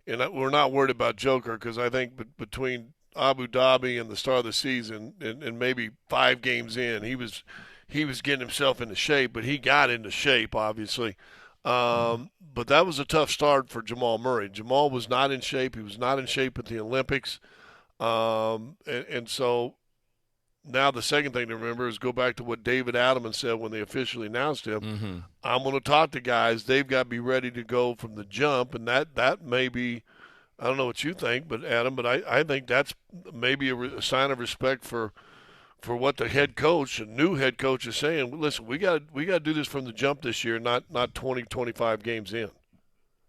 and we're not worried about Joker because I think between Abu Dhabi and the start of the season, and maybe 5 games in, he was getting himself into shape, but he got into shape obviously. But that was a tough start for Jamal Murray. Jamal was not in shape. He was not in shape at the Olympics, and so now the second thing to remember is go back to what David Adelman said when they officially announced him. Mm-hmm. I'm going to talk to guys. They've got to be ready to go from the jump, and that may be. I don't know what you think, but Adam, but I think that's maybe a sign of respect for what the head coach, a new head coach, is saying. Listen, we got to do this from the jump this year, not 20, 25 games in.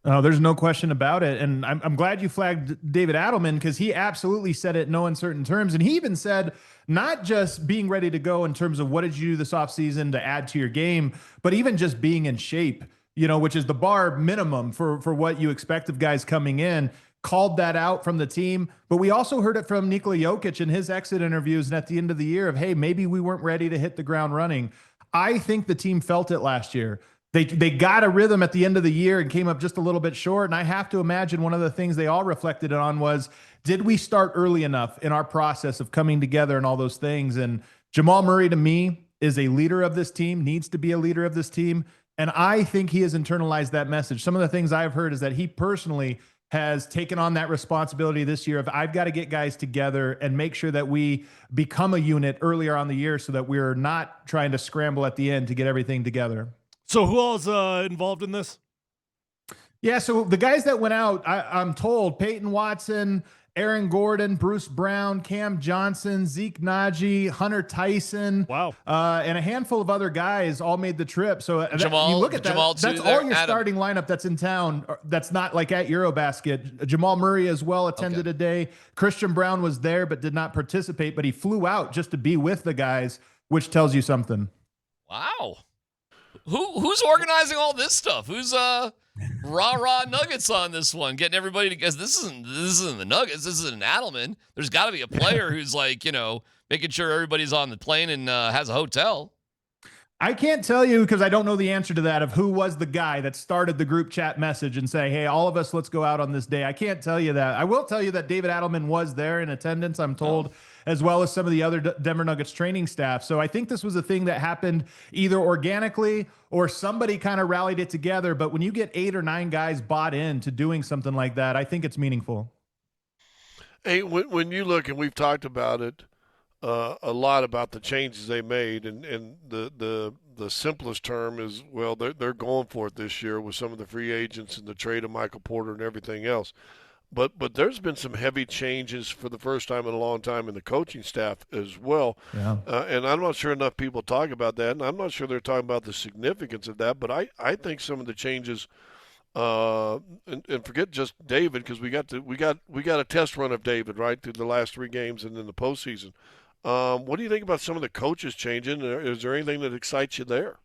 Oh, there's no question about it. And I'm glad you flagged David Adelman because he absolutely said it in no uncertain terms. And he even said not just being ready to go in terms of what did you do this offseason to add to your game, but even just being in shape, which is the bar minimum for what you expect of guys coming in. Called that out from the team. But we also heard it from Nikola Jokic in his exit interviews and at the end of the year of, hey, maybe we weren't ready to hit the ground running. I think the team felt it last year. They got a rhythm at the end of the year and came up just a little bit short. And I have to imagine one of the things they all reflected on was, did we start early enough in our process of coming together and all those things? And Jamal Murray, to me, is a leader of this team, needs to be a leader of this team. And I think he has internalized that message. Some of the things I've heard is that he personally has taken on that responsibility this year of I've got to get guys together and make sure that we become a unit earlier on the year so that we're not trying to scramble at the end to get everything together. So who else involved in this? Yeah, so the guys that went out, I'm told, Peyton Watson, Aaron Gordon, Bruce Brown, Cam Johnson, Zeke Naji, Hunter Tyson, wow, and a handful of other guys all made the trip. So Jamal, you look at that, Jamal that's too, all your Adam. starting lineup that's in town. That's not like at Eurobasket. Jamal Murray as well attended a day. Christian Brown was there but did not participate, but he flew out just to be with the guys, which tells you something. Wow. Who's organizing all this stuff? Who's rah Nuggets on this one, getting everybody to guess? This isn't the Nuggets. This isn't Adelman. There's got to be a player who's like making sure everybody's on the plane and has a hotel. I can't tell you because I don't know the answer to that of who was the guy that started the group chat message and say, hey, all of us, let's go out on this day. I can't tell you that. I will tell you that David Adelman was there in attendance, I'm told, as well as some of the other Denver Nuggets training staff. So I think this was a thing that happened either organically or somebody kind of rallied it together. But when you get 8 or 9 guys bought in to doing something like that, I think it's meaningful. Hey, when you look, and we've talked about it, a lot about the changes they made, and the simplest term is, well, they're going for it this year with some of the free agents and the trade of Michael Porter and everything else. But there's been some heavy changes for the first time in a long time in the coaching staff as well. Yeah. And I'm not sure enough people talk about that, and I'm not sure they're talking about the significance of that. But I think some of the changes, and forget just David, because we got a test run of David right through the last 3 games and then the postseason. What do you think about some of the coaches changing? Is there anything that excites you there?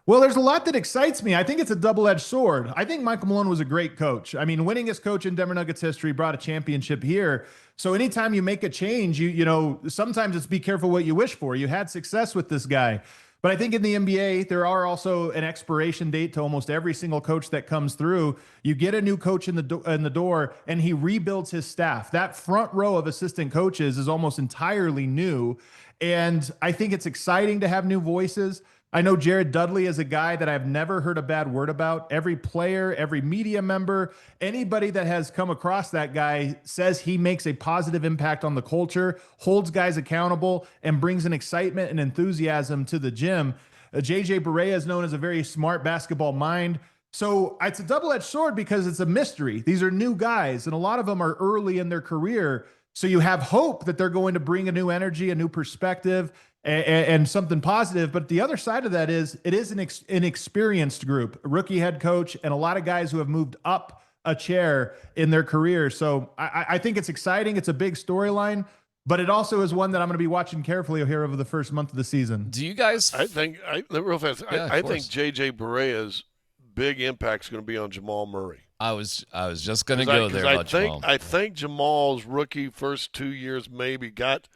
Well, there's a lot that excites me. I think it's a double-edged sword. I think Michael Malone was a great coach. I mean, winningest coach in Denver Nuggets history, brought a championship here. So anytime you make a change, you know, sometimes it's be careful what you wish for. You had success with this guy. But I think in the NBA, there are also an expiration date to almost every single coach that comes through. You get a new coach in the door, and he rebuilds his staff. That front row of assistant coaches is almost entirely new. And I think it's exciting to have new voices. I know Jared Dudley is a guy that I've never heard a bad word about. Every player, every media member, anybody that has come across that guy says he makes a positive impact on the culture, holds guys accountable, and brings an excitement and enthusiasm to the gym. JJ Barea is known as a very smart basketball mind. So it's a double-edged sword because it's a mystery. These are new guys, and a lot of them are early in their career. So you have hope that they're going to bring a new energy, a new perspective, and something positive. But the other side of that is it is an experienced group, a rookie head coach, and a lot of guys who have moved up a chair in their career. So I think it's exciting. It's a big storyline, but it also is one that I'm going to be watching carefully here over the first month of the season. Do you guys? Real fast. Yeah, I think JJ Barea's big impact is going to be on Jamal Murray. I was just going to go there about Jamal. I think Jamal's rookie first 2 years maybe got.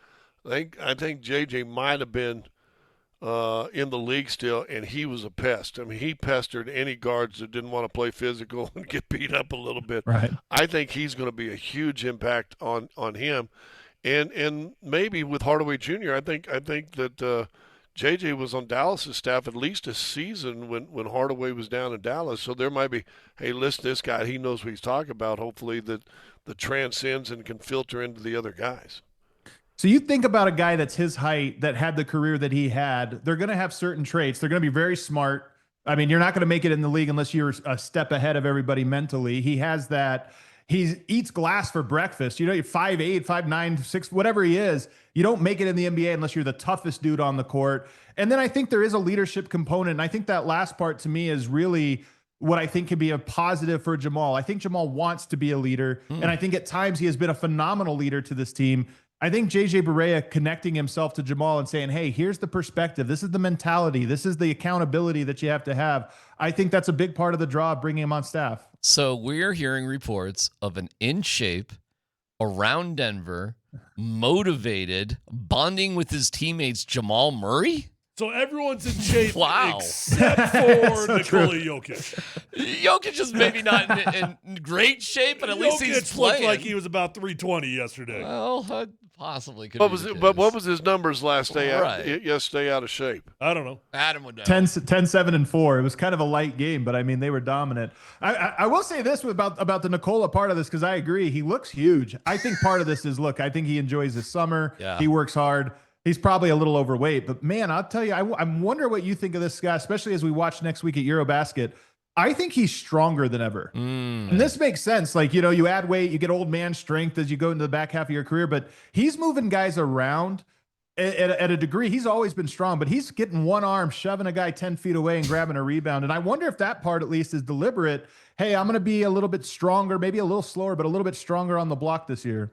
I think JJ might have been in the league still, and he was a pest. I mean, he pestered any guards that didn't want to play physical and get beat up a little bit. Right. I think he's going to be a huge impact on him, and maybe with Hardaway Jr. I think that JJ was on Dallas's staff at least a season when Hardaway was down in Dallas. So there might be, hey, listen, this guy, he knows what he's talking about. Hopefully that transcends and can filter into the other guys. So you think about a guy that's his height that had the career that he had, they're going to have certain traits. They're going to be very smart. I mean, you're not going to make it in the league unless you're a step ahead of everybody mentally. He has that. He eats glass for breakfast. You know, you're 5'8", 5'9", 6, whatever he is. You don't make it in the NBA unless you're the toughest dude on the court. And then I think there is a leadership component. And I think that last part to me is really what I think can be a positive for Jamal. I think Jamal wants to be a leader. And I think at times he has been a phenomenal leader to this team. I think JJ Barea connecting himself to Jamal and saying, hey, here's the perspective. This is the mentality. This is the accountability that you have to have. I think that's a big part of the draw of bringing him on staff. So we're hearing reports of an in shape, around Denver, motivated, bonding with his teammates, Jamal Murray? So everyone's in shape Wow. except for So Nikola true. Jokic. Jokic is maybe not in great shape, but at least he's Jokic looked playing. like he was about 320 yesterday. Well, possibly could What be was the it? case. But what was his numbers last day? Right. Yesterday out of shape. I don't know. Adam would know. 10, 7, and 4. It was kind of a light game, but I mean, they were dominant. I will say this about the Nikola part of this, because I agree. He looks huge. I think part of this is, look, I think he enjoys his summer. Yeah. He works hard. He's probably a little overweight, but man, I'll tell you, I wonder what you think of this guy, especially as we watch next week at Eurobasket. I think he's stronger than ever. And this makes sense. Like, you know, you add weight, you get old man strength as you go into the back half of your career, but he's moving guys around at a degree. He's always been strong, but he's getting one arm, shoving a guy 10 feet away and grabbing a rebound. And I wonder if that part at least is deliberate. Hey, I'm going to be a little bit stronger, maybe a little slower, but a little bit stronger on the block this year.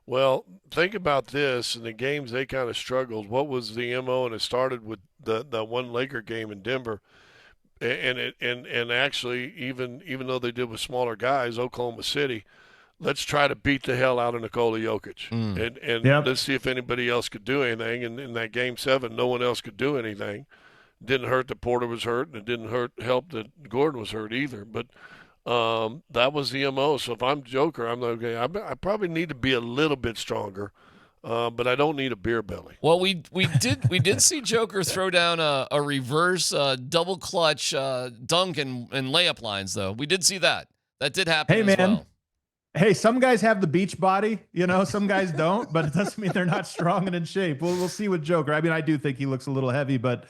Well, think about this. In the games they kind of struggled. What was the MO? And it started with the one Laker game in Denver. And actually, even though they did with smaller guys, Oklahoma City, let's try to beat the hell out of Nikola Jokic. And Yep. let's see if anybody else could do anything. And in that game 7, no one else could do anything. Didn't hurt that Porter was hurt, and it didn't help that Gordon was hurt either. But that was the MO. So if I'm Joker, I'm like, okay, I probably need to be a little bit stronger, but I don't need a beer belly. Well, we did see Joker throw down a reverse double clutch dunk and layup lines, though. We did see that. That did happen. Hey, as man. well. Hey, some guys have the beach body, you know, some guys don't, but it doesn't mean they're not strong and in shape. We'll see with Joker. I mean, I do think he looks a little heavy, but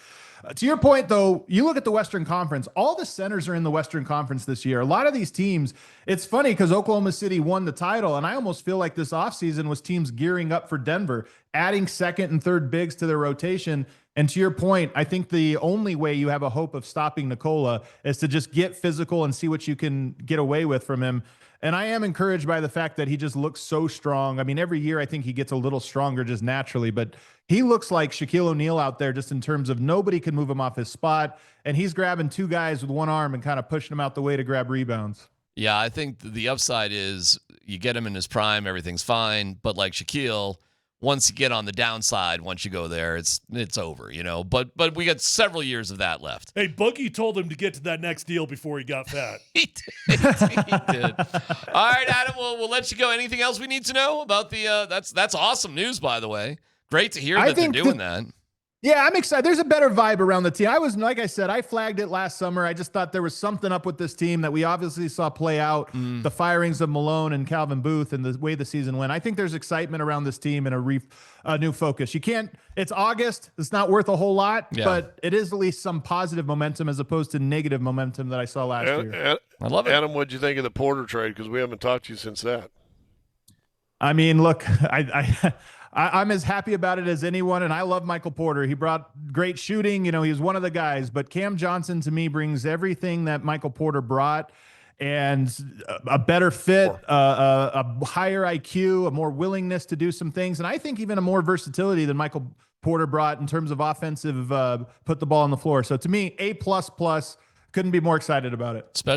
to your point, though, you look at the Western Conference, all the centers are in the Western Conference this year. A lot of these teams, it's funny because Oklahoma City won the title, and I almost feel like this offseason was teams gearing up for Denver, adding second and third bigs to their rotation. And to your point, I think the only way you have a hope of stopping Nikola is to just get physical and see what you can get away with from him. And I am encouraged by the fact that he just looks so strong. I mean, every year I think he gets a little stronger just naturally, but he looks like Shaquille O'Neal out there just in terms of nobody can move him off his spot. And he's grabbing two guys with one arm and kind of pushing them out the way to grab rebounds. Yeah, I think the upside is you get him in his prime, everything's fine. But like Shaquille, once you get on the downside, once you go there, it's over, you know. But we got several years of that left. Hey, Boogie told him to get to that next deal before he got fat. He did. He did. All right, Adam, we'll let you go. Anything else we need to know about the that's awesome news, by the way. Great to hear that they're doing that. Yeah, I'm excited. There's a better vibe around the team. Like I said, I flagged it last summer. I just thought there was something up with this team that we obviously saw play out. The firings of Malone and Calvin Booth and the way the season went. I think there's excitement around this team and a new focus. It's August. It's not worth a whole lot, but it is at least some positive momentum as opposed to negative momentum that I saw last year. I love it. Adam, what'd you think of the Porter trade? Because we haven't talked to you since that. I mean, look, I'm as happy about it as anyone, and I love Michael Porter. He brought great shooting. You know, he was one of the guys. But Cam Johnson, to me, brings everything that Michael Porter brought, and a better fit, a higher IQ, a more willingness to do some things, and I think even a more versatility than Michael Porter brought in terms of offensive, put the ball on the floor. So to me, A++. Couldn't be more excited about it.